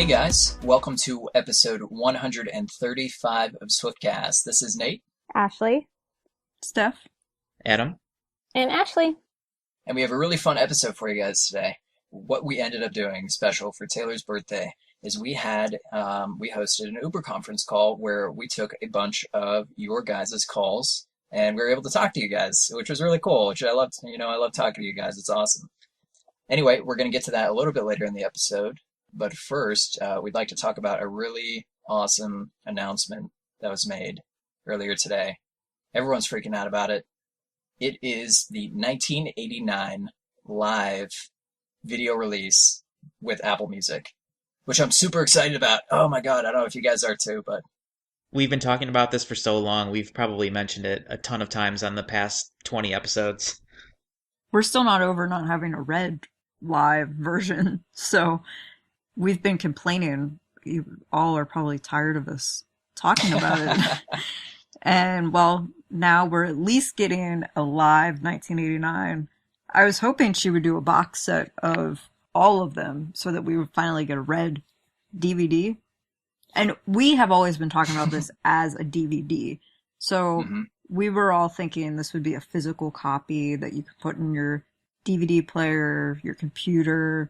Hey guys, welcome to episode 135 of Swiftcast. This is Nate, Ashley. Steph. Adam. And Ashley. and we have a really fun episode for you guys today. What we ended up doing special for Taylor's birthday is we hosted an Uber conference call where we took a bunch of your guys' calls and we were able to talk to you guys, which was really cool, which I loved. I love talking to you guys. It's awesome. Anyway, we're going to get to that a little bit later in the episode. But first, we'd like to talk about a really awesome announcement that was made earlier today. Everyone's freaking out about it. It is the 1989 live video release with Apple Music, which I'm super excited about. Oh my God, I don't know if you guys are too, but... We've been talking about this for so long, we've probably mentioned it a ton of times on the past 20 episodes. We're still not over not having a red live version, so... We've been complaining. You all are probably tired of us talking about it. And, well, now we're at least getting a live 1989. I was hoping she would do a box set of all of them so that we would finally get a red DVD. And we have always been talking about this as a DVD. So we were all thinking this would be a physical copy that you could put in your DVD player, your computer.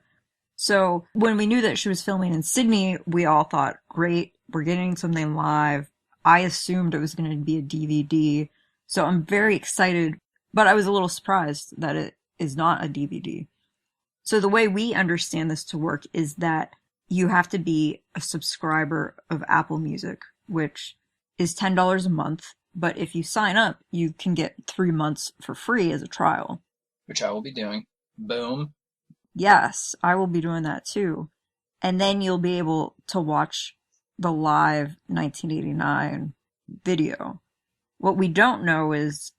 So when we knew that she was filming in Sydney, we all thought, great, we're getting something live. I assumed it was going to be a DVD. So I'm very excited, but I was a little surprised that it is not a DVD. So the way we understand this to work is that you have to be a subscriber of Apple Music, which is $10 a month. But if you sign up, you can get 3 months for free as a trial. Which I will be doing. Boom. Yes, I will be doing that too. And then you'll be able to watch the live 1989 video. What we don't know is,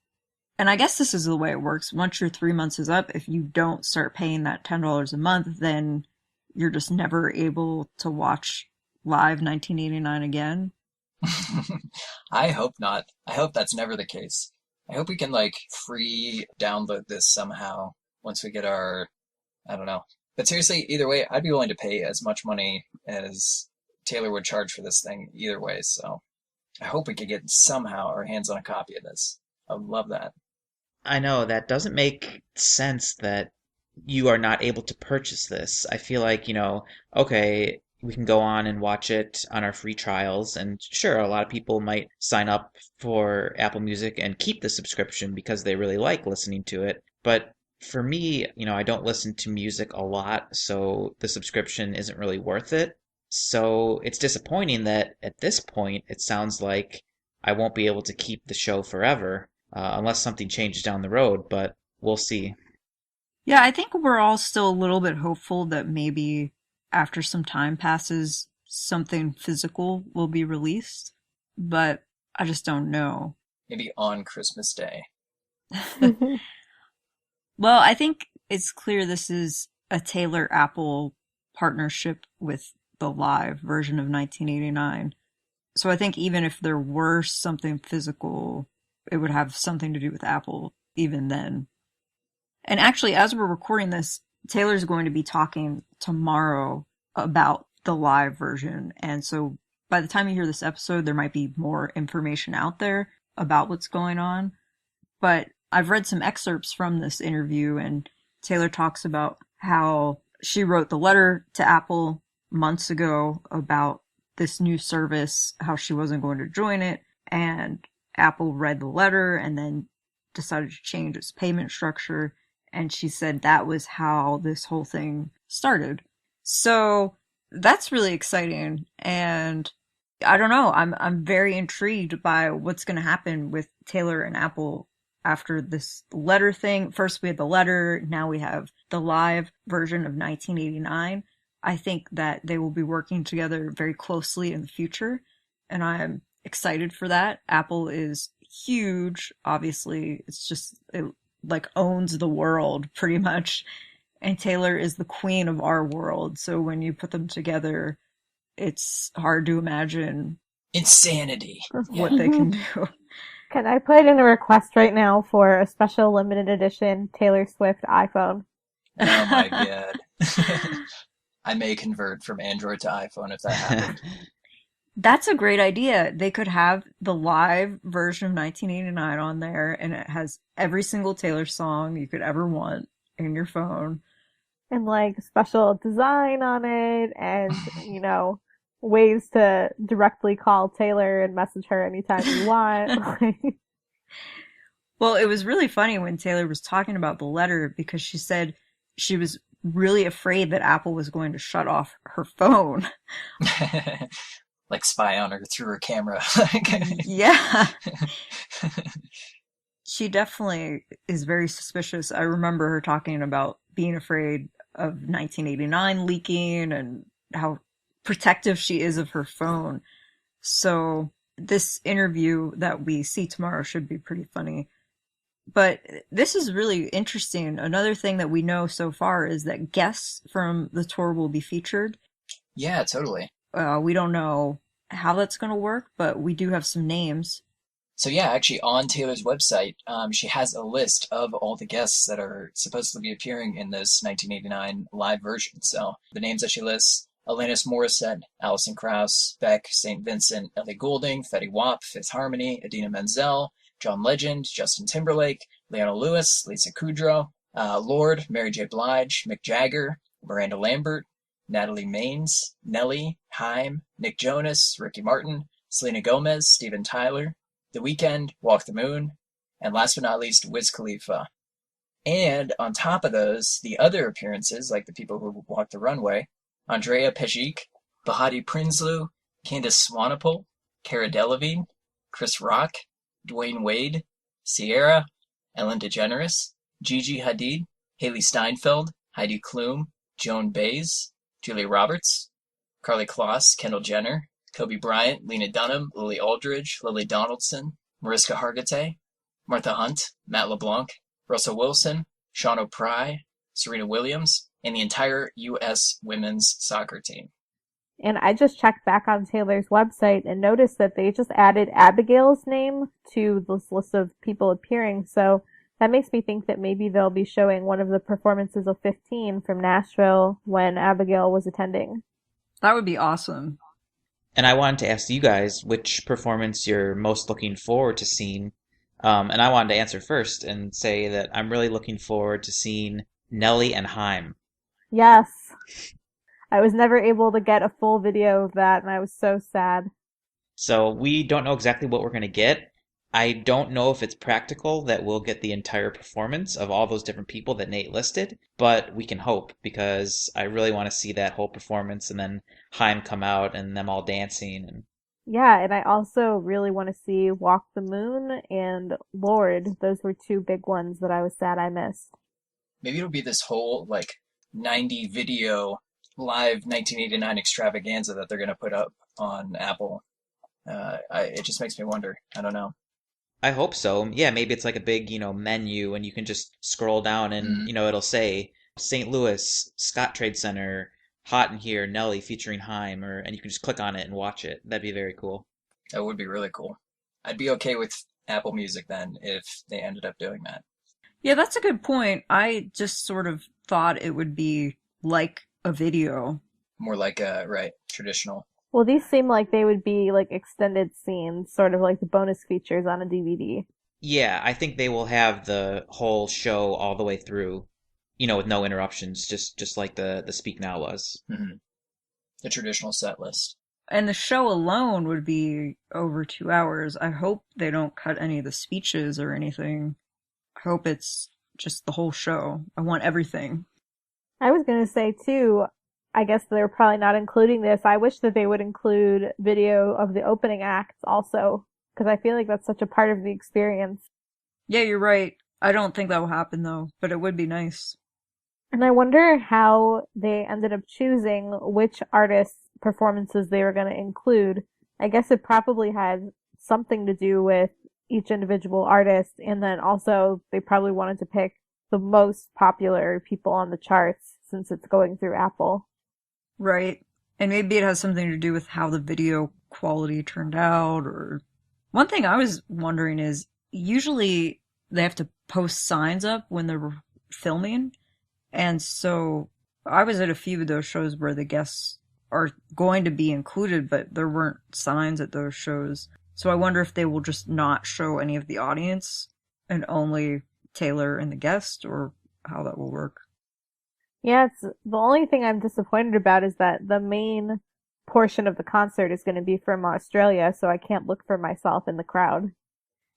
and I guess this is the way it works, once your 3 months is up, if you don't start paying that $10 a month, then you're just never able to watch live 1989 again. I hope not. I hope that's never the case. I hope we can free download this somehow once we get our... I don't know. But seriously, either way, I'd be willing to pay as much money as Taylor would charge for this thing either way. So I hope we could get somehow our hands on a copy of this. I would love that. I know, that doesn't make sense that you are not able to purchase this. I feel like, okay, we can go on and watch it on our free trials. And sure, a lot of people might sign up for Apple Music and keep the subscription because they really like listening to it. But for me, I don't listen to music a lot, so the subscription isn't really worth it. So it's disappointing that at this point, it sounds like I won't be able to keep the show forever, unless something changes down the road, but we'll see. Yeah, I think we're all still a little bit hopeful that maybe after some time passes, something physical will be released, but I just don't know. Maybe on Christmas Day. Well, I think it's clear this is a Taylor-Apple partnership with the live version of 1989. So I think even if there were something physical, it would have something to do with Apple even then. And actually, as we're recording this, Taylor's going to be talking tomorrow about the live version. And so by the time you hear this episode, there might be more information out there about what's going on. But I've read some excerpts from this interview, and Taylor talks about how she wrote the letter to Apple months ago about this new service, how she wasn't going to join it, and Apple read the letter and then decided to change its payment structure, and she said that was how this whole thing started. So that's really exciting, and I don't know, I'm very intrigued by what's going to happen with Taylor and Apple after this letter thing. First we had the letter, now we have the live version of 1989. I think that they will be working together very closely in the future, and I'm excited for that. Apple is huge, obviously. It's just, it owns the world pretty much, and Taylor is the queen of our world, so when you put them together, it's hard to imagine Insanity. What they can do. Can I put in a request right now for a special limited edition Taylor Swift iPhone? Oh my God. I may convert from Android to iPhone if that happened. That's a great idea. They could have the live version of 1989 on there, and it has every single Taylor song you could ever want in your phone. And like special design on it and, ways to directly call Taylor and message her anytime you want. Well, it was really funny when Taylor was talking about the letter because she said she was really afraid that Apple was going to shut off her phone. Like spy on her through her camera. Yeah. She definitely is very suspicious. I remember her talking about being afraid of 1989 leaking and how protective she is of her phone. So this interview that we see tomorrow should be pretty funny. But this is really interesting. Another thing that we know so far is that guests from the tour will be featured. Yeah, totally. We don't know how that's going to work, but we do have some names. So yeah, actually on Taylor's website, she has a list of all the guests that are supposed to be appearing in this 1989 live version. So the names that she lists: Alanis Morissette, Alison Krauss, Beck, St. Vincent, Ellie Goulding, Fetty Wap, Fifth Harmony, Idina Menzel, John Legend, Justin Timberlake, Leona Lewis, Lisa Kudrow, Lorde, Mary J. Blige, Mick Jagger, Miranda Lambert, Natalie Maines, Nelly, Haim, Nick Jonas, Ricky Martin, Selena Gomez, Steven Tyler, The Weeknd, Walk the Moon, and last but not least, Wiz Khalifa. And on top of those, the other appearances, like the people who walked the runway: Andrea Pejic, Bahati Prinsloo, Candice Swanepoel, Cara Delevingne, Chris Rock, Dwayne Wade, Ciara, Ellen DeGeneres, Gigi Hadid, Haley Steinfeld, Heidi Klum, Joan Baez, Julia Roberts, Carly Kloss, Kendall Jenner, Kobe Bryant, Lena Dunham, Lily Aldridge, Lily Donaldson, Mariska Hargitay, Martha Hunt, Matt LeBlanc, Russell Wilson, Sean O'Pride, Serena Williams, and the entire U.S. women's soccer team. And I just checked back on Taylor's website and noticed that they just added Abigail's name to this list of people appearing. So that makes me think that maybe they'll be showing one of the performances of 15 from Nashville when Abigail was attending. That would be awesome. And I wanted to ask you guys which performance you're most looking forward to seeing. And I wanted to answer first and say that I'm really looking forward to seeing Nelly and Haim. Yes. I was never able to get a full video of that, and I was so sad. So we don't know exactly what we're going to get. I don't know if it's practical that we'll get the entire performance of all those different people that Nate listed, but we can hope because I really want to see that whole performance and then Haim come out and them all dancing. And Yeah, and I also really want to see Walk the Moon and Lorde. Those were two big ones that I was sad I missed. Maybe it'll be this whole 90 video live 1989 extravaganza that they're going to put up on Apple. It just makes me wonder. I don't know. I hope so. Yeah, maybe it's like a big, menu and you can just scroll down and, it'll say St. Louis, Scott Trade Center, Hot in Here, Nelly featuring Haim, and you can just click on it and watch it. That'd be very cool. That would be really cool. I'd be okay with Apple Music then if they ended up doing that. Yeah, that's a good point. I just sort of thought it would be like a video. More like traditional. Well, these seem like they would be like extended scenes, sort of like the bonus features on a DVD. Yeah, I think they will have the whole show all the way through, with no interruptions, just like the Speak Now was. Mm-hmm. The traditional set list. And the show alone would be over 2 hours. I hope they don't cut any of the speeches or anything. I hope it's just the whole show. I want everything. I was going to say, too, I guess they're probably not including this. I wish that they would include video of the opening acts also, because I feel like that's such a part of the experience. Yeah, you're right. I don't think that will happen, though, but it would be nice. And I wonder how they ended up choosing which artists' performances they were going to include. I guess it probably had something to do with each individual artist, and then also they probably wanted to pick the most popular people on the charts since it's going through Apple. Right. And maybe it has something to do with how the video quality turned out, or one thing I was wondering is usually they have to post signs up when they're filming. And so I was at a few of those shows where the guests are going to be included, but there weren't signs at those shows. So I wonder if they will just not show any of the audience and only Taylor and the guest, or how that will work. Yeah, it's the only thing I'm disappointed about is that the main portion of the concert is going to be from Australia, so I can't look for myself in the crowd.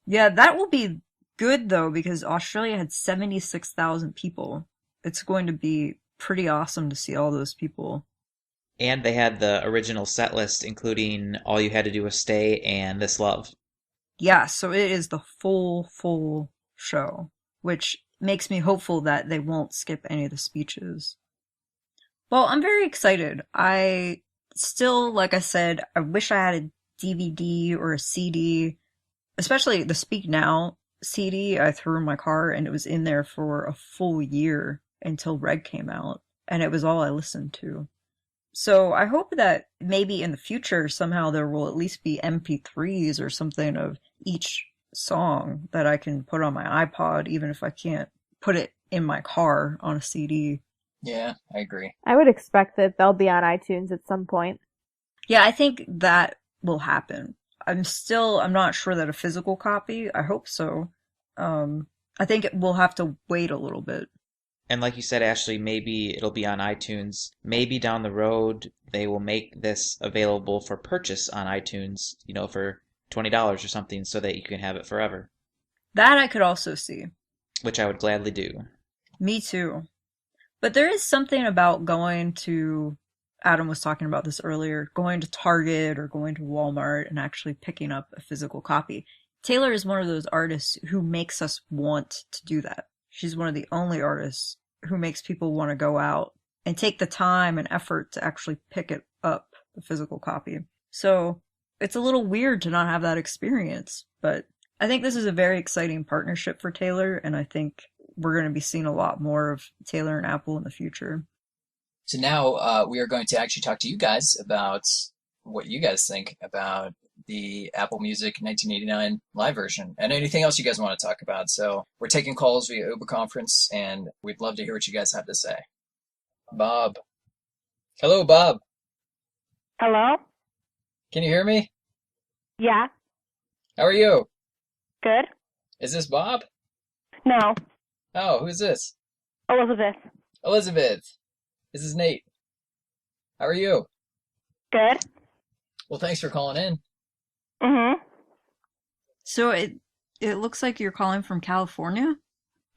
Yeah, that will be good though, because Australia had 76,000 people. It's going to be pretty awesome to see all those people. And they had the original set list, including All You Had to Do Was Stay and This Love. Yeah, so it is the full show, which makes me hopeful that they won't skip any of the speeches. Well, I'm very excited. I still, like I said, I wish I had a DVD or a CD, especially the Speak Now CD I threw in my car, and it was in there for a full year until Red came out, and it was all I listened to. So I hope that maybe in the future somehow there will at least be MP3s or something of each song that I can put on my iPod, even if I can't put it in my car on a CD. Yeah, I agree. I would expect that they'll be on iTunes at some point. Yeah, I think that will happen. I'm not sure that a physical copy, I hope so. I think we'll have to wait a little bit. And like you said, Ashley, maybe it'll be on iTunes. Maybe down the road they will make this available for purchase on iTunes, for $20 or something, so that you can have it forever. That I could also see. Which I would gladly do. Me too. But there is something about going to, Adam was talking about this earlier, going to Target or going to Walmart and actually picking up a physical copy. Taylor is one of those artists who makes us want to do that. She's one of the only artists who makes people want to go out and take the time and effort to actually pick it up, the physical copy. So it's a little weird to not have that experience, but I think this is a very exciting partnership for Taylor, and I think we're going to be seeing a lot more of Taylor and Apple in the future. So now we are going to actually talk to you guys about what you guys think about the Apple Music 1989 live version and anything else you guys want to talk about. So we're taking calls via Uber conference, and we'd love to hear what you guys have to say. Bob. Hello, Bob. Hello? Can you hear me? Yeah. How are you? Good. Is this Bob? No. Oh, who's this? Elizabeth. Elizabeth. This is Nate. How are you? Good. Well, thanks for calling in. Mm-hmm. So it looks like you're calling from California?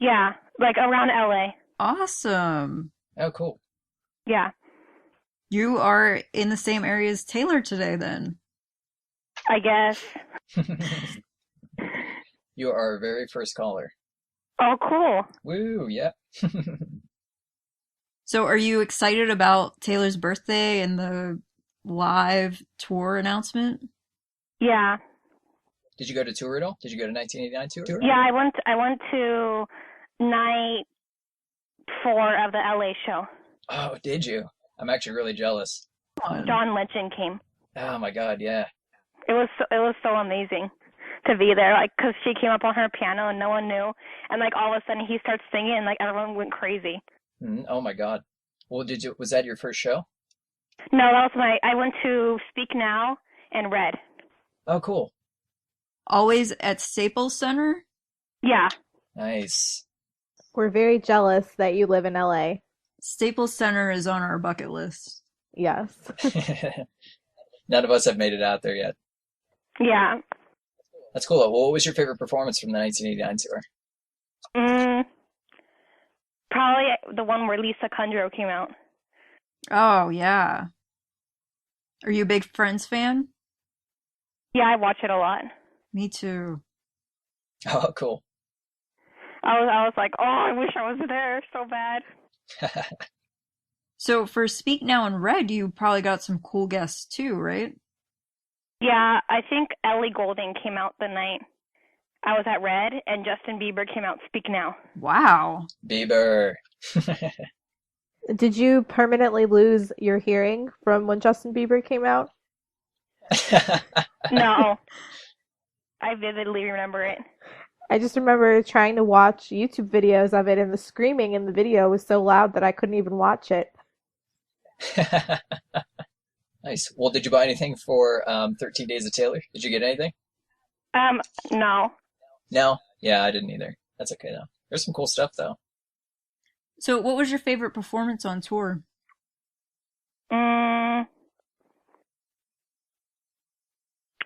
Yeah, like around LA. Awesome. Oh, cool. Yeah. You are in the same area as Taylor today, then. I guess. You are our very first caller. Oh, cool. Woo, yep. So are you excited about Taylor's birthday and the live tour announcement? Yeah. Did you go to tour at all? Did you go to 1989 tour? Yeah, I went to night 4 of the LA show. Oh, did you? I'm actually really jealous. John Legend came. Oh my God, yeah. It was so amazing to be there, like, because she came up on her piano and no one knew, and like all of a sudden he starts singing and like everyone went crazy. Oh my God. Well, was that your first show? No, that was I went to Speak Now and Red. Oh, cool. Always at Staples Center? Yeah. Nice. We're very jealous that you live in LA. Staples Center is on our bucket list. Yes. None of us have made it out there yet. Yeah. That's cool. Well, what was your favorite performance from the 1989 tour? Probably the one where Lisa Kudrow came out. Oh, yeah. Are you a big Friends fan? Yeah, I watch it a lot. Me too. Oh, cool. I was like, oh, I wish I was there so bad. So for Speak Now and Red, you probably got some cool guests too, right? Yeah, I think Ellie Goulding came out the night I was at Red, and Justin Bieber came out Speak Now. Wow. Bieber. Did you permanently lose your hearing from when Justin Bieber came out? No. I vividly remember it. I just remember trying to watch YouTube videos of it, and the screaming in the video was so loud that I couldn't even watch it. Nice. Well, did you buy anything for 13 Days of Taylor? Did you get anything? No. No? Yeah, I didn't either. That's okay though. There's some cool stuff though. So, what was your favorite performance on tour? Mm,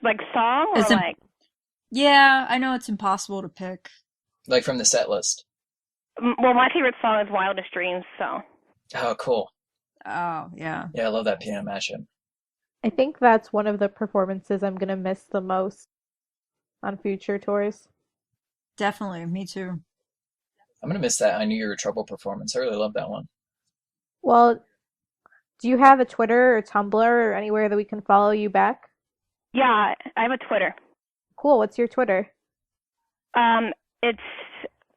like song or As in- like? Yeah, I know it's impossible to pick. Like from the set list. Well, my favorite song is Wildest Dreams, so. Oh, cool. Oh, yeah. Yeah, I love that piano mashup. I think that's one of the performances I'm gonna miss the most on future tours. Definitely, me too. I'm gonna miss that I Knew You Were Trouble performance. I really love that one. Well, do you have a Twitter or Tumblr or anywhere that we can follow you back? Yeah, I have a Twitter. Cool. What's your Twitter? It's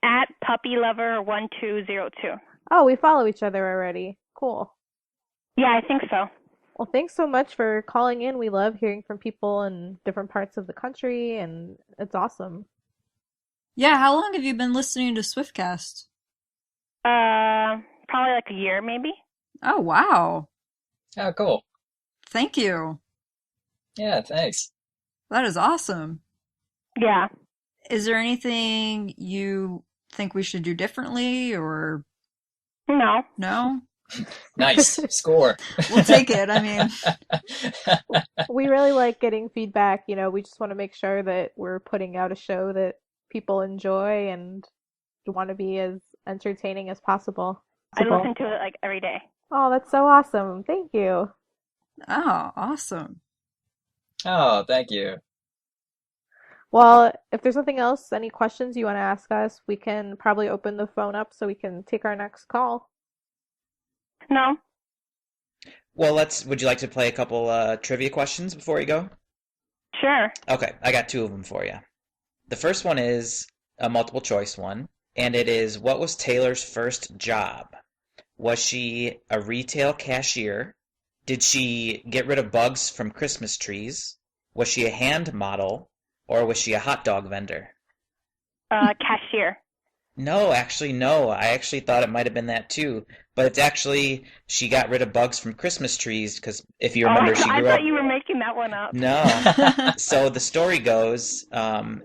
at puppylover1202. Oh, we follow each other already. Cool. Yeah, I think so. Well, thanks so much for calling in. We love hearing from people in different parts of the country, and it's awesome. Yeah, how long have you been listening to Swiftcast? Probably like a year, maybe. Oh, wow. Oh, cool. Thank you. Yeah, thanks. That is awesome. Yeah. Is there anything you think we should do differently or No. no? Nice. Score. We'll take it. I mean, We really like getting feedback. We just want to make sure that we're putting out a show that people enjoy and want to be as entertaining as possible. I listen to it like every day. Oh, that's so awesome. Thank you. oh, awesome. Oh, thank you. Well, if there's nothing else, any questions you want to ask us, we can probably open the phone up so we can take our next call. No. Well, would you like to play a couple trivia questions before we go? Sure. Okay, I got two of them for you. The first one is a multiple choice one, and it is, what was Taylor's first job? Was she a retail cashier? Did she get rid of bugs from Christmas trees? Was she a hand model? Or was she a hot dog vendor? Cashier. No, actually, no. I actually thought it might have been that too. But it's actually, she got rid of bugs from Christmas trees because if you remember, she I grew up. thought you were making that one up. No. So the story goes,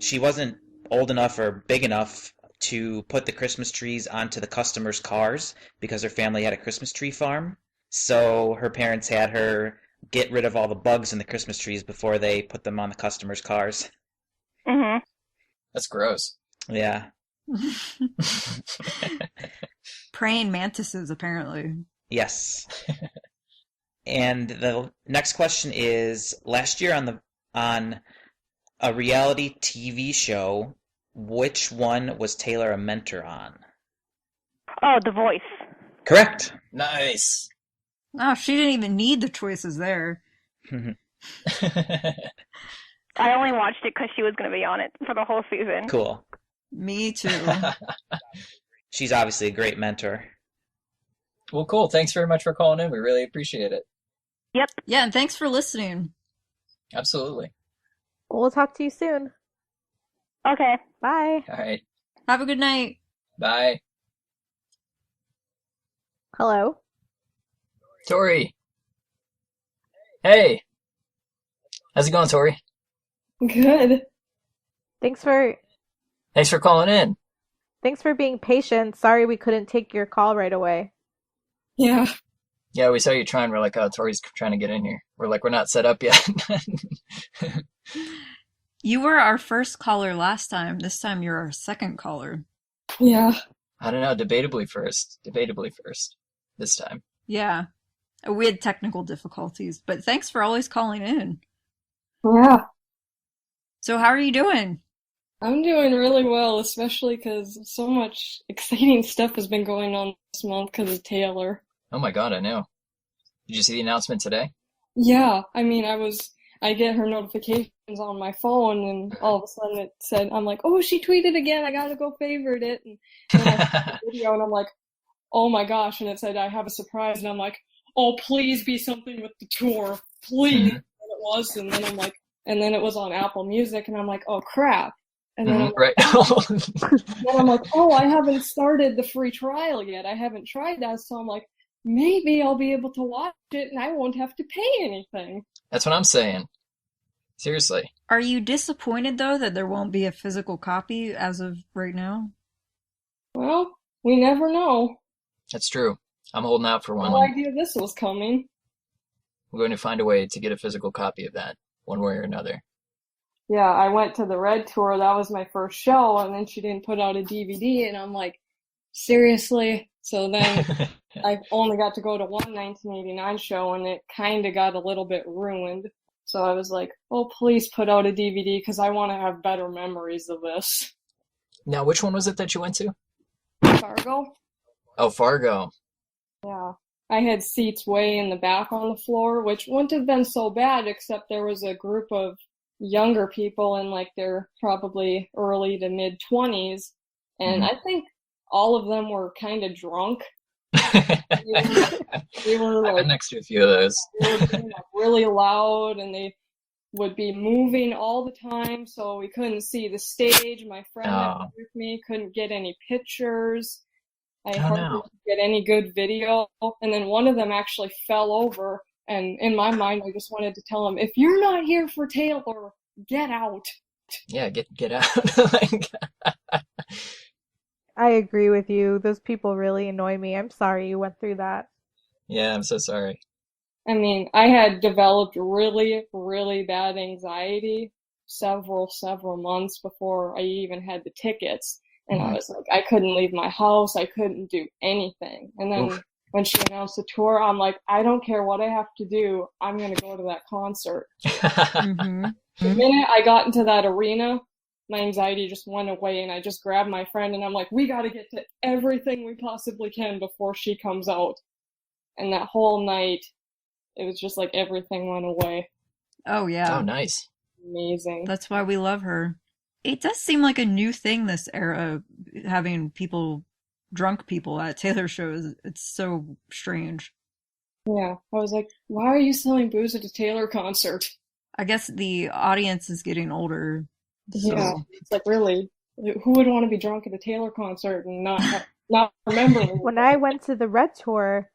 she wasn't old enough or big enough to put the Christmas trees onto the customers' cars because her family had a Christmas tree farm. So her parents had her get rid of all the bugs in the Christmas trees before they put them on the customers' cars. Mhm. That's gross. Yeah. Praying mantises, apparently. Yes. And the next question is, last year on a reality TV show, which one was Taylor a mentor on? Oh, The Voice. Correct. Nice. Oh, she didn't even need the choices there. I only watched it because she was going to be on it for the whole season. Cool. Me too. She's obviously a great mentor. Well, cool. Thanks very much for calling in. We really appreciate it. Yep. Yeah, and thanks for listening. Absolutely. Well, we'll talk to you soon. Okay. Bye. All right. Have a good night. Bye. Hello. Tori. Hey. How's it going, Tori? Good. Thanks for Thanks for calling in. being patient. Sorry we couldn't take your call right away. Yeah. Yeah, we saw you trying. We're like, oh, Tori's trying to get in here. We're like, we're not set up yet. You were our first caller last time. This time you're our second caller. Yeah. I don't know. Debatably first. Debatably first. This time. Yeah. We had technical difficulties, but thanks for always calling in. Yeah. So how are you doing? I'm doing really well, especially because so much exciting stuff has been going on this month because of Taylor. Oh my God, I know. Did you see the announcement today? Yeah. I mean, I get her notifications on my phone, and all of a sudden it said, I'm like, oh, she tweeted again. I gotta go favorite it. And then I saw the video, and I'm like, oh my gosh. And it said, I have a surprise. And I'm like, oh, please be something with the tour. Please. Mhm. And it was. And then I'm like, and then it was on Apple Music, and I'm like, oh crap. And then Right. then I'm like, oh, I haven't started the free trial yet. I haven't tried that. So I'm like, maybe I'll be able to watch it and I won't have to pay anything. That's what I'm saying. Seriously. Are you disappointed though that there won't be a physical copy as of right now? Well, we never know. That's true. I'm holding out for one. No idea this was coming. We're going to find a way to get a physical copy of that, one way or another. Yeah, I went to the Red Tour. That was my first show, and then she didn't put out a DVD, and I'm like, seriously? So then I only got to go to one 1989 show, and it kind of got a little bit ruined. So I was like, oh, please put out a DVD because I want to have better memories of this. Now, which one was it that you went to? Fargo? Oh, Fargo. Yeah. I had seats way in the back on the floor, which wouldn't have been so bad, except there was a group of younger people in like their probably early to mid 20s, and I think all of them were kind of drunk. They were I've like been next to a few of those. they were being, like, really loud, and they would be moving all the time, so we couldn't see the stage. My friend that was with me couldn't get any pictures. I hardly could get any good video. And then one of them actually fell over, and in my mind, I just wanted to tell him, if you're not here for Taylor, get out. Yeah, get out. Like, I agree with you. Those people really annoy me. I'm sorry you went through that. yeah, I'm so sorry. I mean, I had developed really, really bad anxiety several months before I even had the tickets. And I was like, I couldn't leave my house. I couldn't do anything. And then when she announced the tour, I'm like, I don't care what I have to do. I'm going to go to that concert. The minute I got into that arena, my anxiety just went away, and I just grabbed my friend and I'm like, we got to get to everything we possibly can before she comes out. And that whole night, it was just like everything went away. Oh, yeah. Oh, nice. Amazing. That's why we love her. It does seem like a new thing this era, having drunk people at Taylor shows. It's so strange. Yeah, I was like, why are you selling booze at a Taylor concert? I guess the audience is getting older. So. Yeah, it's like, really, who would want to be drunk at a Taylor concert and not remember? When I went to the Red Tour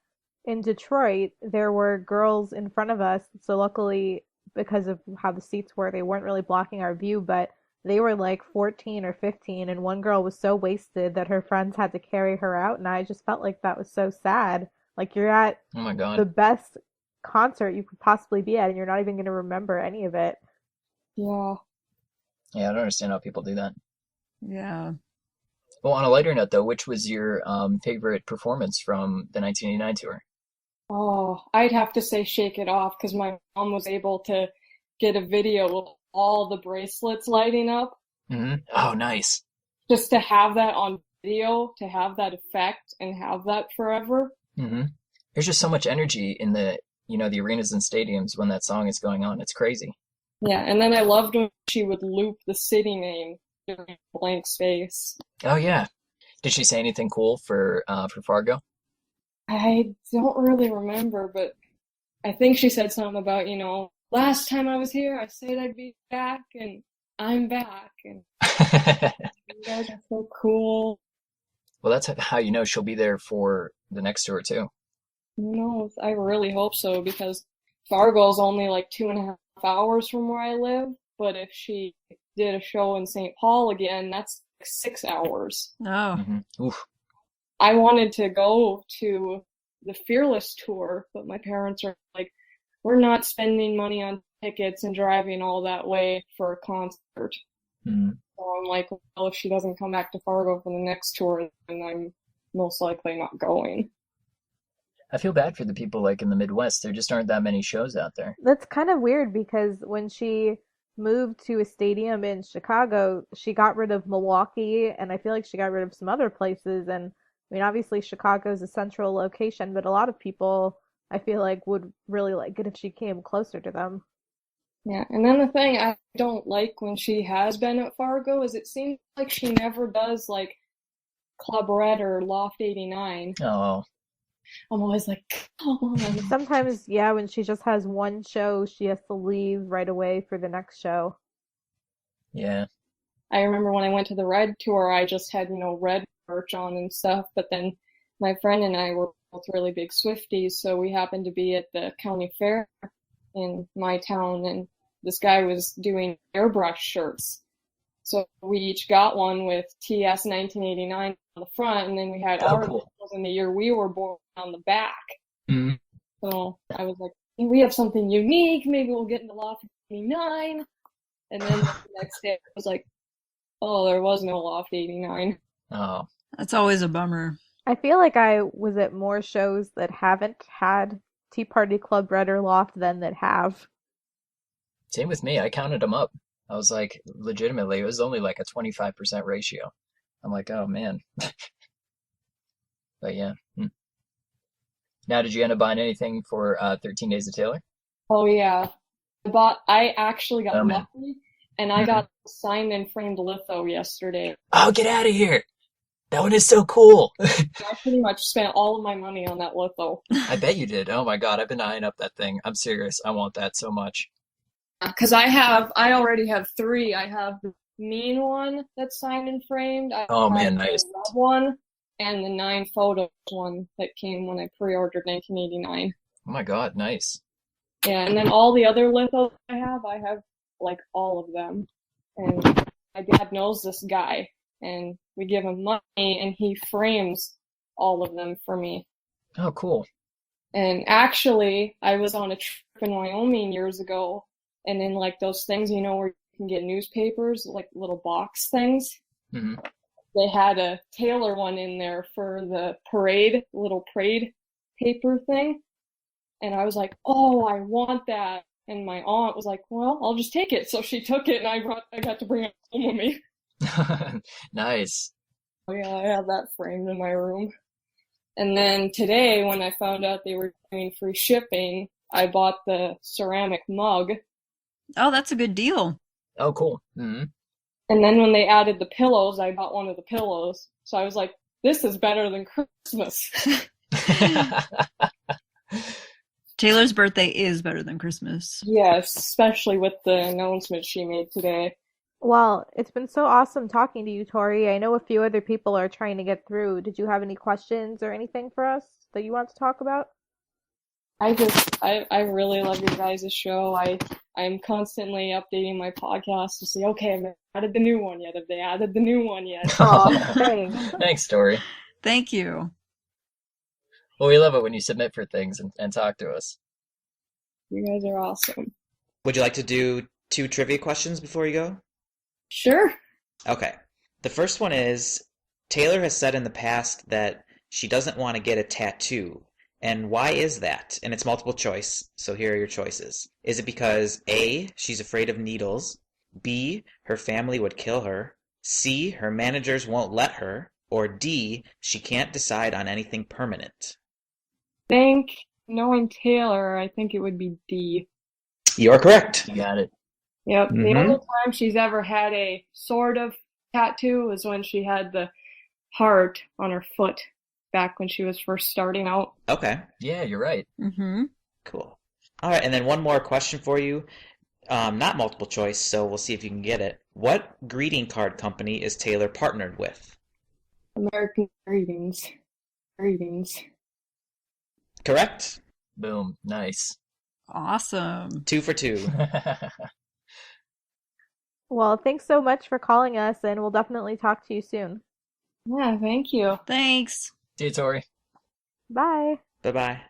in Detroit, there were girls in front of us. So luckily, because of how the seats were, they weren't really blocking our view, but they were like 14 or 15, and one girl was so wasted that her friends had to carry her out, and I just felt like that was so sad. Like, you're at Oh my God. the best concert you could possibly be at, and you're not even going to remember any of it. Yeah. Yeah, I don't understand how people do that. Yeah. Well, on a lighter note, though, which was your favorite performance from the 1989 tour? Oh, I'd have to say Shake It Off, because my mom was able to get a video of all the bracelets lighting up. Oh, nice. Just to have that on video, to have that effect and have that forever. There's just so much energy in the arenas and stadiums when that song is going on. It's crazy. Yeah, and then I loved when she would loop the city name during blank space. Oh, yeah. Did she say anything cool for Fargo? I don't really remember, but I think she said something about, last time I was here, I said I'd be back, and I'm back, and you guys are so cool. Well, that's how you know she'll be there for the next tour, too. Who knows? I really hope so, because Fargo's only like 2.5 hours from where I live, but if she did a show in St. Paul again, that's like 6 hours. Oh. Oof. I wanted to go to the Fearless tour, but my parents are like, we're not spending money on tickets and driving all that way for a concert. So I'm like, well, if she doesn't come back to Fargo for the next tour, then I'm most likely not going. I feel bad for the people like in the Midwest. There just aren't that many shows out there. That's kind of weird because when she moved to a stadium in Chicago, she got rid of Milwaukee, and I feel like she got rid of some other places. And I mean, obviously Chicago's a central location, but a lot of people, I feel like, would really like it if she came closer to them. Yeah, and then the thing I don't like when she has been at Fargo is it seems like she never does like Club Red or Loft 89. Oh. I'm always like, come on. Sometimes, yeah, when she just has one show, she has to leave right away for the next show. Yeah. I remember when I went to the Red tour, I just had, Red merch on and stuff, but then my friend and I were both really big Swifties, so we happened to be at the county fair in my town, and this guy was doing airbrush shirts. So we each got one with TS 1989 on the front, and then we had our cool. initials in the year we were born on the back. Mhm. So I was like, we have something unique. Maybe we'll get into Loft 89. And then the next day, I was like, oh, there was no Loft 89. Oh, That's always a bummer. I feel like I was at more shows that haven't had Tea Party Club Red or Loft than that have. same with me. I counted them up. I was like, legitimately, it was only like a 25% ratio. I'm like, oh man. But yeah. Now, did you end up buying anything for 13 Days of Taylor? Oh, yeah. I actually got Oh, man. lucky, and I got signed and framed litho yesterday. Oh, get out of here. That one is so cool. I pretty much spent all of my money on that litho. I bet you did. Oh my God, I've been eyeing up that thing. I'm serious. I want that so much. Because I already have 3. I have the mean one that's signed and framed. I Oh have man, the nice. red one, and the 9 photos one that came when I pre-ordered 1989. Oh my God, nice. Yeah, and then all the other lithos I have like all of them. And my dad knows this guy, and we give him money, and he frames all of them for me. Oh, cool. And actually, I was on a trip in Wyoming years ago, and in like those things, where you can get newspapers, like little box things, hmm they had a Taylor one in there for the little parade paper thing. And I was like, oh, I want that. And my aunt was like, well, I'll just take it. So she took it, and I got to bring it home with me. Nice. Oh, yeah, I have that framed in my room. And then today, when I found out they were doing free shipping, I bought the ceramic mug. Oh, that's a good deal. Oh, cool. hmm And then when they added the pillows, I bought one of the pillows. So I was like, this is better than Christmas. Taylor's birthday is better than Christmas. Yes, especially with the announcement she made today. Well, it's been so awesome talking to you, Tori. I know a few other people are trying to get through. Did you have any questions or anything for us that you want to talk about? I really love your guys' show. I'm constantly updating my podcast to see, okay, have they added the new one yet? Have they added the new one yet? Aw, thanks. Thanks, Tori. Thank you. Well, we love it when you submit for things and talk to us. You guys are awesome. Would you like to do 2 trivia questions before you go? Sure. Okay. The first one is, Taylor has said in the past that she doesn't want to get a tattoo. And why is that? And it's multiple choice, so here are your choices. Is it because A, she's afraid of needles, B, her family would kill her, C, her managers won't let her, or D, she can't decide on anything permanent? Knowing Taylor, I think it would be D. You're correct. You got it. Yep. The Mhm. only time she's ever had a sort of tattoo was when she had the heart on her foot back when she was first starting out. Okay, Yeah, you're right. Mm-hmm. cool. All right, and then one more question for you. Not multiple choice, so we'll see if you can get it. What greeting card company is Taylor partnered with? American Greetings. Greetings. Correct. Boom. Nice. Awesome. 2 for 2. Well, thanks so much for calling us, and we'll definitely talk to you soon. Yeah, thank you. Thanks. See you, Tori. Bye. Bye-bye.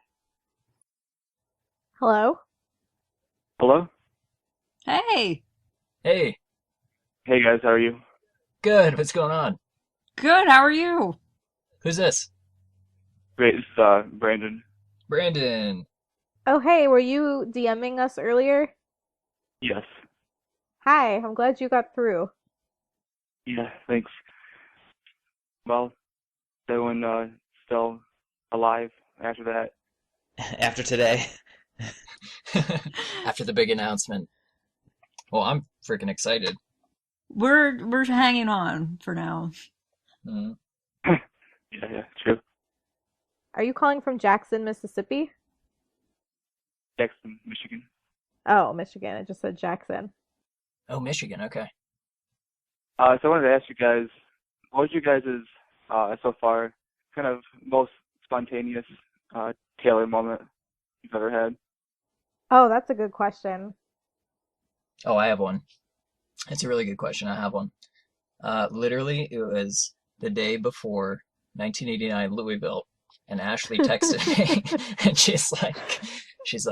Hello? Hello? Hey. Hey, Hey guys, how are you? good. What's going on? Good. How are you? Who's this? Great, this is Brandon. Brandon. Oh, hey, were you DMing us earlier? Yes. Hi, I'm glad you got through. Yeah, thanks. Well, everyone still alive after that? After today. After the big announcement. Well, I'm freaking excited. We're hanging on for now. Mhm. Yeah, true. Are you calling from Jackson, Mississippi? Jackson, Michigan. Oh, Michigan. I just said Jackson. Oh, Michigan. Okay. So I wanted to ask you guys, what was your guys' so far kind of most spontaneous Taylor moment you've ever had? Oh, that's a good question. Oh, I have one. It's a really good question. I have one. Literally, it was the day before 1989 Louisville, and Ashley texted me, and she's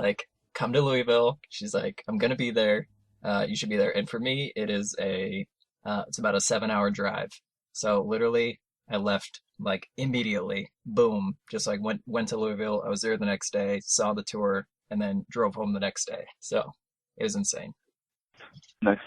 like, come to Louisville. She's like, I'm gonna be there. You should be there. And for me, it's about a 7 hour drive. So literally, I left like immediately. Boom, just like went to Louisville. I was there the next day, saw the tour, and then drove home the next day. So it was insane. Nice.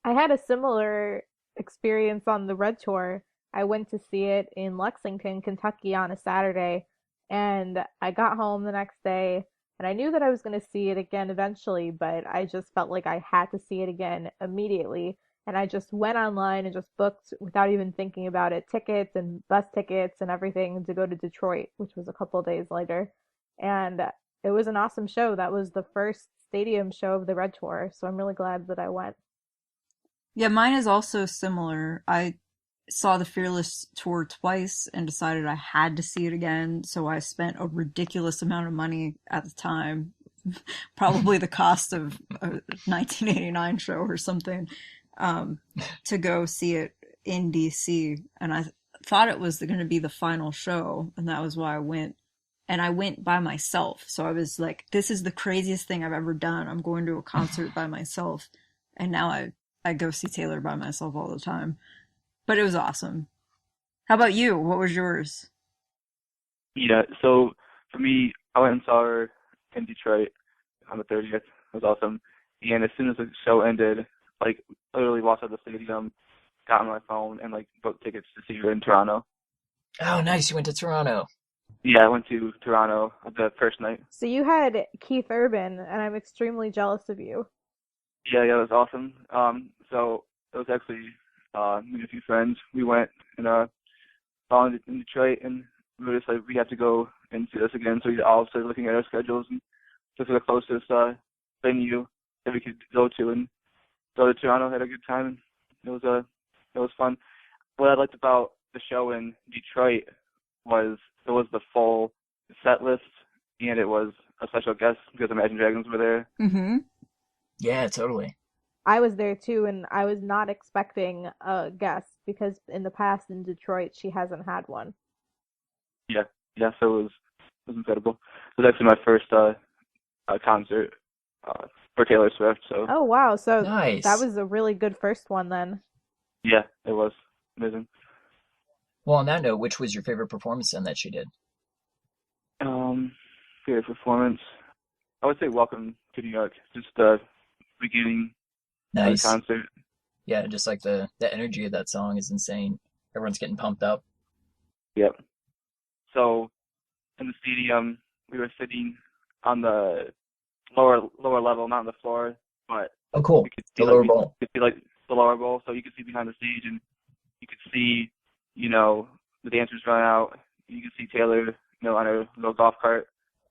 I had a similar experience on the Red Tour. I went to see it in Lexington, Kentucky on a Saturday, and I got home the next day, and I knew that I was going to see it again eventually, but I just felt like I had to see it again immediately. And I just went online and just booked, without even thinking about it, tickets and bus tickets and everything to go to Detroit, which was a couple of days later. And it was an awesome show. That was the first stadium show of the Red Tour, so I'm really glad that I went. Yeah, mine is also similar. I saw the Fearless tour twice and decided I had to see it again, so I spent a ridiculous amount of money at the time, probably the cost of a 1989 show or something, to go see it in DC. And I thought it was going to be the final show, and that was why I went. And I went by myself, so I was like, this is the craziest thing I've ever done. I'm going to a concert by myself. And now I go see Taylor by myself all the time. But it was awesome. How about you? What was yours? Yeah, so for me, I went and saw her in Detroit on the 30th. It was awesome. And as soon as the show ended, like, literally walked out of the stadium, got on my phone, and, like, booked tickets to see her in Toronto. Oh, nice. You went to Toronto. Yeah, I went to Toronto the first night. So you had Keith Urban, and I'm extremely jealous of you. Yeah, it was awesome. So it was actually me and a few friends. We went and saw in Detroit, and we were just like, we have to go and see this again. So we all started looking at our schedules and took the closest venue that we could go to, and go to Toronto. Had a good time. And it was fun. What I liked about the show in Detroit was it was the full set list, and it was a special guest because Imagine Dragons were there. Mm-hmm. Yeah, totally. I was there too, and I was not expecting a guest because in the past in Detroit she hasn't had one. Yeah, so it was incredible. It was actually my first concert for Taylor Swift. So Oh wow, so Nice. that was a really good first one then. yeah, it was amazing. Well, on that note, which was your favorite performance then that she did? Favorite performance, I would say "Welcome to New York." Just the beginning of the Nice. concert. Yeah, just like the energy of that song is insane. Everyone's getting pumped up. Yep. So in the stadium, we were sitting on the lower level, not on the floor, but Oh, cool. we could The see lower we bowl. could see like the lower bowl, so you could see behind the stage, and you could see, the dancers run out. You could see Taylor, on her little golf cart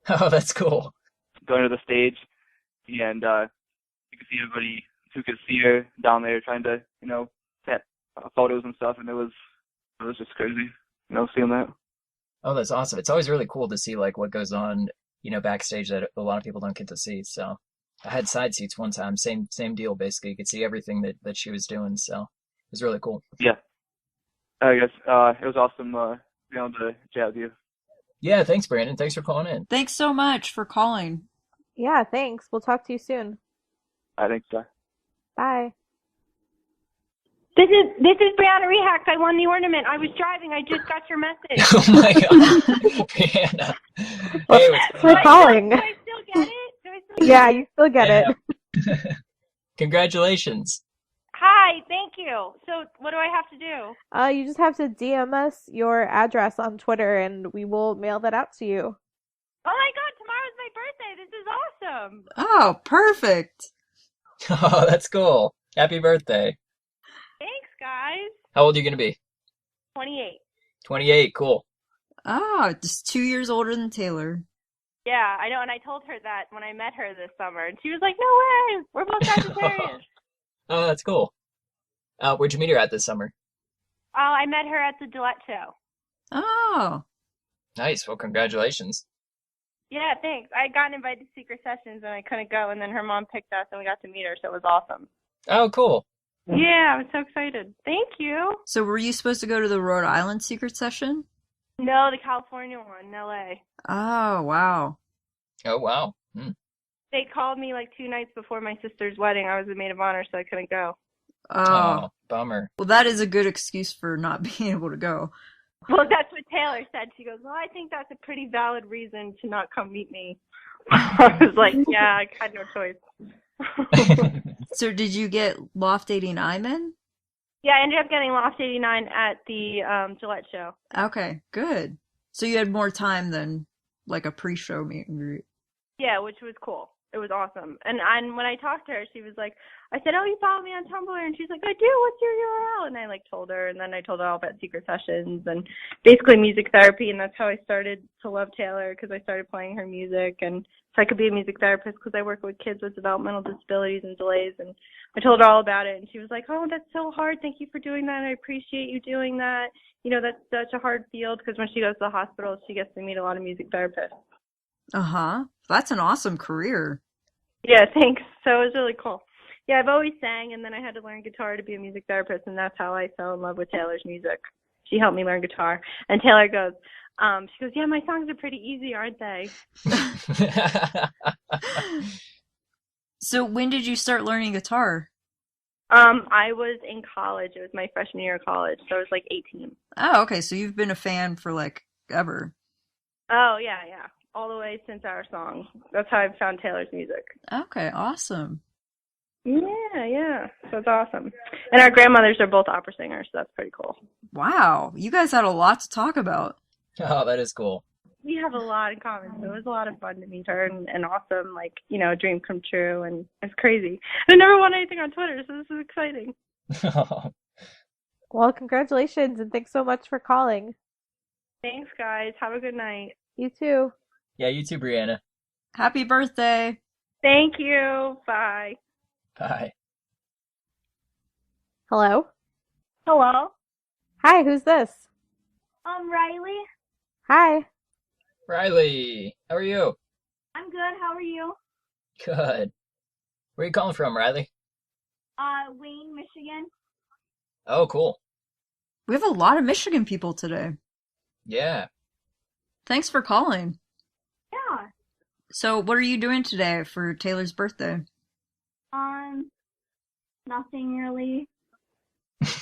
Oh, that's cool. going to the stage, and you could see everybody who could see her down there trying to, snap photos and stuff, and it was just crazy, seeing that. Oh, that's awesome. It's always really cool to see like what goes on, backstage that a lot of people don't get to see. So I had side seats one time, same deal basically. You could see everything that she was doing, so it was really cool. Yeah, I guess it was awesome being able to chat with you. Yeah, thanks, Brandon. Thanks for calling in. Thanks so much for calling. Yeah, thanks. We'll talk to you soon. I think so. Bye. This is Brianna Rehack. I won the ornament. I was driving. I just got your message. Oh my God, Brianna. Hey, what's We're going on? calling. Do I still get it? Yeah, you still get Yeah. it. Congratulations. Hi, thank you. So what do I have to do? You just have to DM us your address on Twitter and we will mail that out to you. Oh my God, tomorrow's my birthday. This is awesome. Oh, perfect. Oh, that's cool. Happy birthday. Thanks, guys. How old are you going to be? 28. 28. Cool. Oh, just 2 years older than Taylor. Yeah, I know, and I told her that when I met her this summer, and she was like, no way, we're both Sagittarius. Oh, that's cool. Where'd you meet her at this summer? I met her at the Gillette show. Oh, Nice. Well, congratulations. Yeah, thanks. I got invited to secret sessions and I couldn't go, and then her mom picked us and we got to meet her, so it was awesome. Oh, cool. Yeah, I was so excited. Thank you. So were you supposed to go to the Rhode Island secret session? No, the California one in LA. Oh, wow. Oh, wow. They called me like 2 nights before my sister's wedding. I was the maid of honor, so I couldn't go. Oh, bummer. well, that is a good excuse for not being able to go. Well, that's what Taylor said. She goes, well, I think that's a pretty valid reason to not come meet me. I was like, yeah, I had no choice. So did you get Loft 89 then? Yeah, I ended up getting Loft 89 at the Gillette show. Okay, good. So you had more time than like a pre-show meet and greet. Yeah, which was cool. It was awesome. And when I talked to her, she was like, I said, oh, you follow me on Tumblr? And she's like, I do. What's your URL? And I like told her, and then I told her all about secret sessions and basically music therapy. And that's how I started to love Taylor, because I started playing her music, and so I could be a music therapist because I work with kids with developmental disabilities and delays. And I told her all about it, and she was like, oh, that's so hard. Thank you for doing that. I appreciate you doing that. You know, that's such a hard field, because when she goes to the hospital, she gets to meet a lot of music therapists. Uh-huh. That's an awesome career. Yeah, thanks. So it was really cool. Yeah, I've always sang, and then I had to learn guitar to be a music therapist, and that's how I fell in love with Taylor's music. She helped me learn guitar. And Taylor goes, yeah, my songs are pretty easy, aren't they? So when did you start learning guitar? I was in college. It was my freshman year of college, so I was like 18. Oh, okay. So you've been a fan for like ever. Oh, yeah. All the way since our song. That's how I found Taylor's music. Okay, awesome. Yeah. So it's awesome. And our grandmothers are both opera singers, so that's pretty cool. Wow, you guys had a lot to talk about. Oh, that is cool. We have a lot in common, so it was a lot of fun to meet her, and awesome, like, you know, a dream come true, and it's crazy. I never won anything on Twitter, so this is exciting. Well, congratulations, and thanks so much for calling. Thanks, guys. Have a good night. You too. Yeah, you too, Brianna. Happy birthday. Thank you. Bye. Bye. Hello? Hello. Hi, who's this? Riley. Hi. Riley, how are you? I'm good. How are you? Good. Where are you calling from, Riley? Wayne, Michigan. Oh, cool. We have a lot of Michigan people today. Yeah. Thanks for calling. Yeah. So what are you doing today for Taylor's birthday? Nothing really.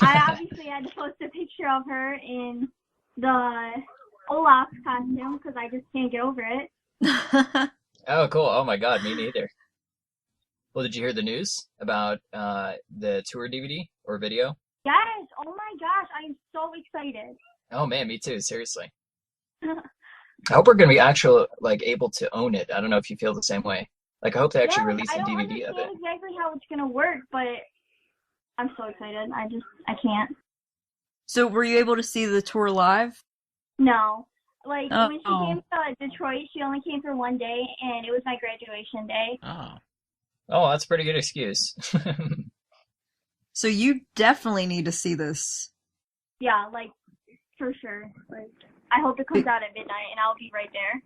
I obviously had to post a picture of her in the Olaf costume because I just can't get over it. Oh, cool. Oh my God, me neither. Well, did you hear the news about the tour DVD or video? Yes. Oh my gosh. I am so excited. Oh man, me too. Seriously. I hope we're gonna be actually like able to own it. I don't know if you feel the same way. Like I hope they actually release a I don't DVD of it. understand exactly how it's gonna work, but I'm so excited. I can't. So were you able to see the tour live? No. Like, when she Oh. came to Detroit, she only came for one day, and it was my graduation day. Oh. Oh, that's a pretty good excuse. So you definitely need to see this. Yeah, like, for sure. Like, I hope it comes out at midnight, and I'll be right there.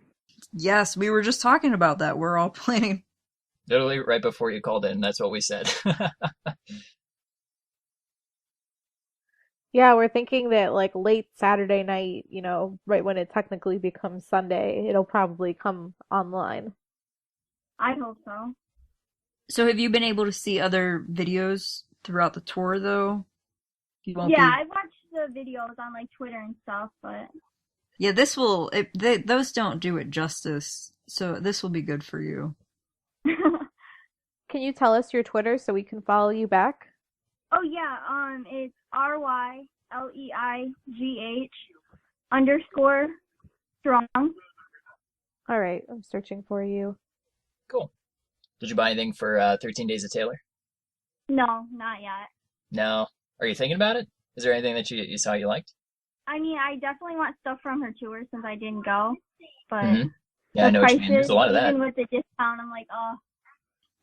Yes, we were just talking about that. We're all planning. Literally right before you called in, that's what we said. Yeah, we're thinking that like late Saturday night, you know, right when it technically becomes Sunday, it'll probably come online. I hope so. So have you been able to see other videos throughout the tour, though? You won't Yeah, be... I watched the videos on, like, Twitter and stuff, but... Yeah, this will... those don't do it justice, so this will be good for you. Can you tell us your Twitter so we can follow you back? Oh, yeah, it's RYLEIGH_strong. All right, I'm searching for you. Cool. Did you buy anything for 13 Days of Taylor? No, not yet. No. Are you thinking about it? Is there anything that you saw you liked? I mean, I definitely want stuff from her tour since I didn't go, but Yeah, I the know what you mean. prices, There's a lot of that. even with the discount, I'm like, oh,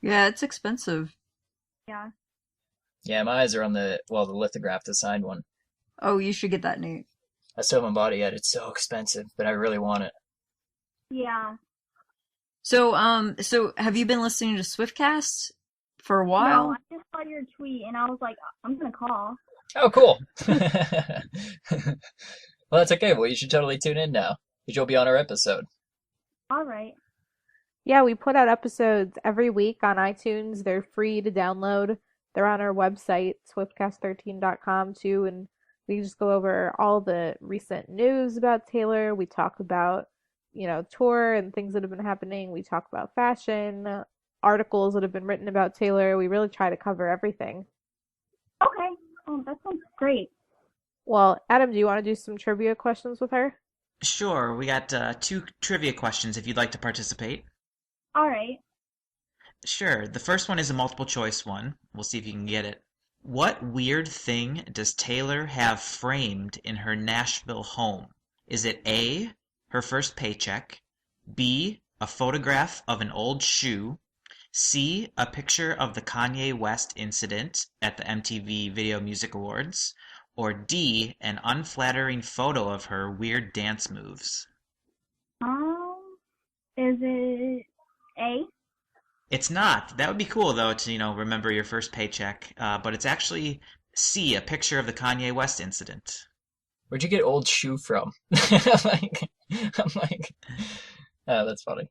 Yeah, it's expensive. yeah. Yeah, my eyes are on the lithograph, the signed one. Oh, you should get that, Nate. I still haven't bought it yet. It's so expensive, but I really want it. Yeah. So have you been listening to Swiftcast for a No, while? I just saw your tweet and I was like, I'm gonna call. Oh, cool. Well, that's okay. Well, you should totally tune in now because you'll be on our episode. All right. Yeah, we put out episodes every week on iTunes. They're free to download. They're on our website, swiftcast13.com too, and we just go over all the recent news about Taylor. We talk about, tour and things that have been happening. We talk about fashion, articles that have been written about Taylor. We really try to cover everything. Okay. Oh, that sounds great. Well, Adam, do you want to do some trivia questions with her? Sure, we got 2 trivia questions if you'd like to participate. All right. Sure, the first one is a multiple choice one. We'll see if you can get it. What weird thing does Taylor have framed in her Nashville home? Is it A, her first paycheck, B, a photograph of an old shoe, C, a picture of the Kanye West incident at the MTV Video Music Awards, or D, an unflattering photo of her weird dance moves? Is it A? It's not. That would be cool, though, to, remember your first paycheck. But it's actually C, a picture of the Kanye West incident. Where'd you get old shoe from? I'm like, oh, that's funny.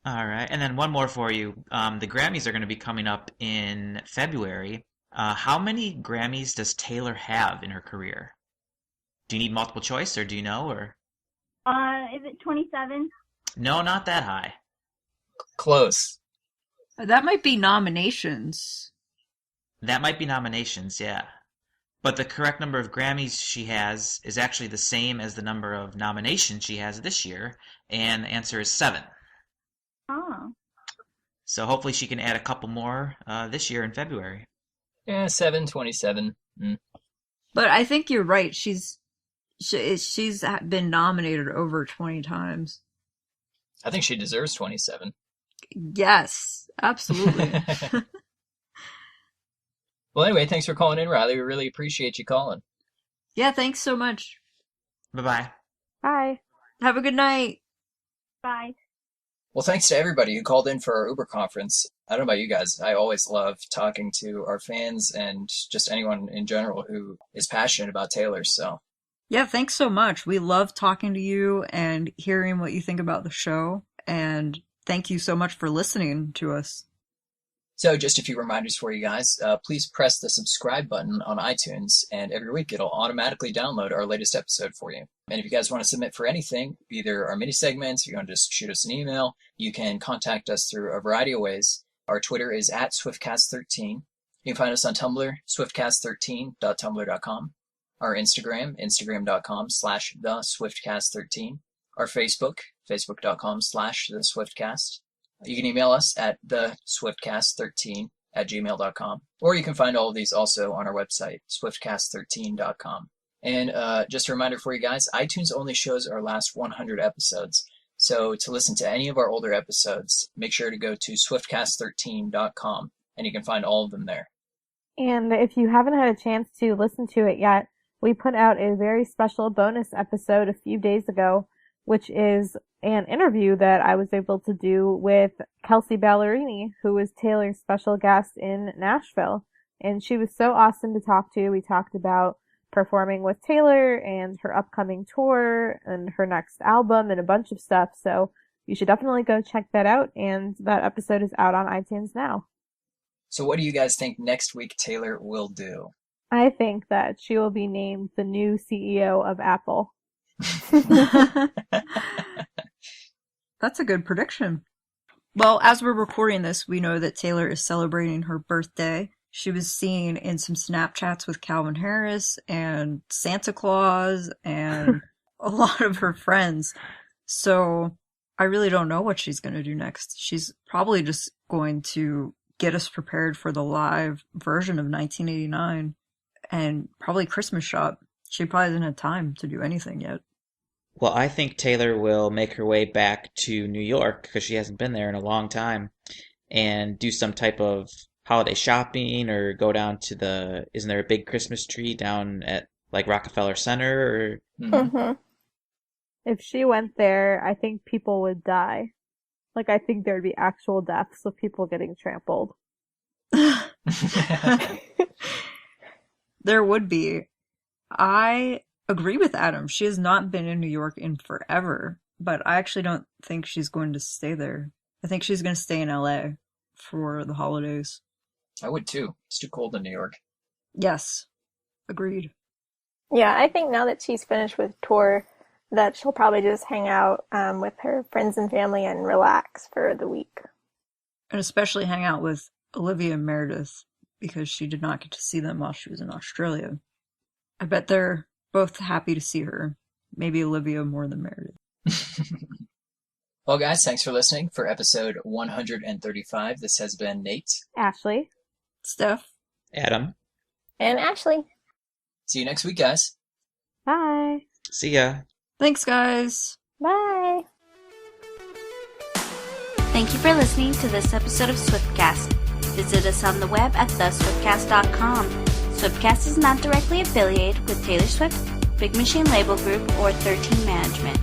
All right. And then one more for you. The Grammys are going to be coming up in February. How many Grammys does Taylor have in her career? Do you need multiple choice, or do you know, or? Is it 27? No, not that high. Close. That might be nominations. That might be nominations, yeah. But the correct number of Grammys she has is actually the same as the number of nominations she has this year, and the answer is 7. Oh. So hopefully she can add a couple more this year in February. Yeah, 7, 27. But I think you're right. She's been nominated over 20 times. I think she deserves 27. Yes, absolutely. Well, anyway, thanks for calling in, Riley. We really appreciate you calling. Yeah, thanks so much. Bye-bye. Bye. Have a good night. Bye. Well, thanks to everybody who called in for our Uber conference. I don't know about you guys. I always love talking to our fans and just anyone in general who is passionate about Taylor. So, Yeah, thanks so much. We love talking to you and hearing what you think about the show. And thank you so much for listening to us. So just a few reminders for you guys. Please press the subscribe button on iTunes, and every week it'll automatically download our latest episode for you. And if you guys want to submit for anything, either our mini segments, if you want to just shoot us an email, you can contact us through a variety of ways. Our Twitter is at SwiftCast13. You can find us on Tumblr, swiftcast13.tumblr.com. Our Instagram, instagram.com/theswiftcast13. Our Facebook, facebook.com/theswiftcast. You can email us at theswiftcast13@gmail.com. Or you can find all of these also on our website, swiftcast13.com. And just a reminder for you guys, iTunes only shows our last 100 episodes. So to listen to any of our older episodes, make sure to go to swiftcast13.com, and you can find all of them there. And if you haven't had a chance to listen to it yet, we put out a very special bonus episode a few days ago, which is an interview that I was able to do with Kelsey Ballerini, who was Taylor's special guest in Nashville. And she was so awesome to talk to. We talked about performing with Taylor and her upcoming tour and her next album and a bunch of stuff. So you should definitely go check that out. And that episode is out on iTunes now. So what do you guys think next week Taylor will do? I think that she will be named the new CEO of Apple. That's a good prediction. Well, as we're recording this, we know that Taylor is celebrating her birthday. She was seen in some Snapchats with Calvin Harris and Santa Claus and a lot of her friends. So I really don't know what she's going to do next. She's probably just going to get us prepared for the live version of 1989 and probably Christmas shop. She probably doesn't have time to do anything yet. Well, I think Taylor will make her way back to New York because she hasn't been there in a long time and do some type of holiday shopping or go down to isn't there a big Christmas tree down at like Rockefeller Center or Mm-hmm. If she went there, I think people would die. Like, I think there'd be actual deaths of people getting trampled. There would be. I agree with Adam. She has not been in New York in forever, but I actually don't think she's going to stay there. I think she's going to stay in LA for the holidays. I would too. It's too cold in New York. Yes. Agreed. Yeah, I think now that she's finished with tour, that she'll probably just hang out with her friends and family and relax for the week. And especially hang out with Olivia and Meredith, because she did not get to see them while she was in Australia. I bet they're both happy to see her. Maybe Olivia more than Meredith. Well, guys, thanks for listening for episode 135. This has been Nate. Ashley. Steph. Adam. And Ashley. See you next week, guys. Bye. See ya. Thanks, guys. Bye. Thank you for listening to this episode of Swiftcast. Visit us on the web at theswiftcast.com. Swiftcast is not directly affiliated with Taylor Swift, Big Machine Label Group, or 13 Management.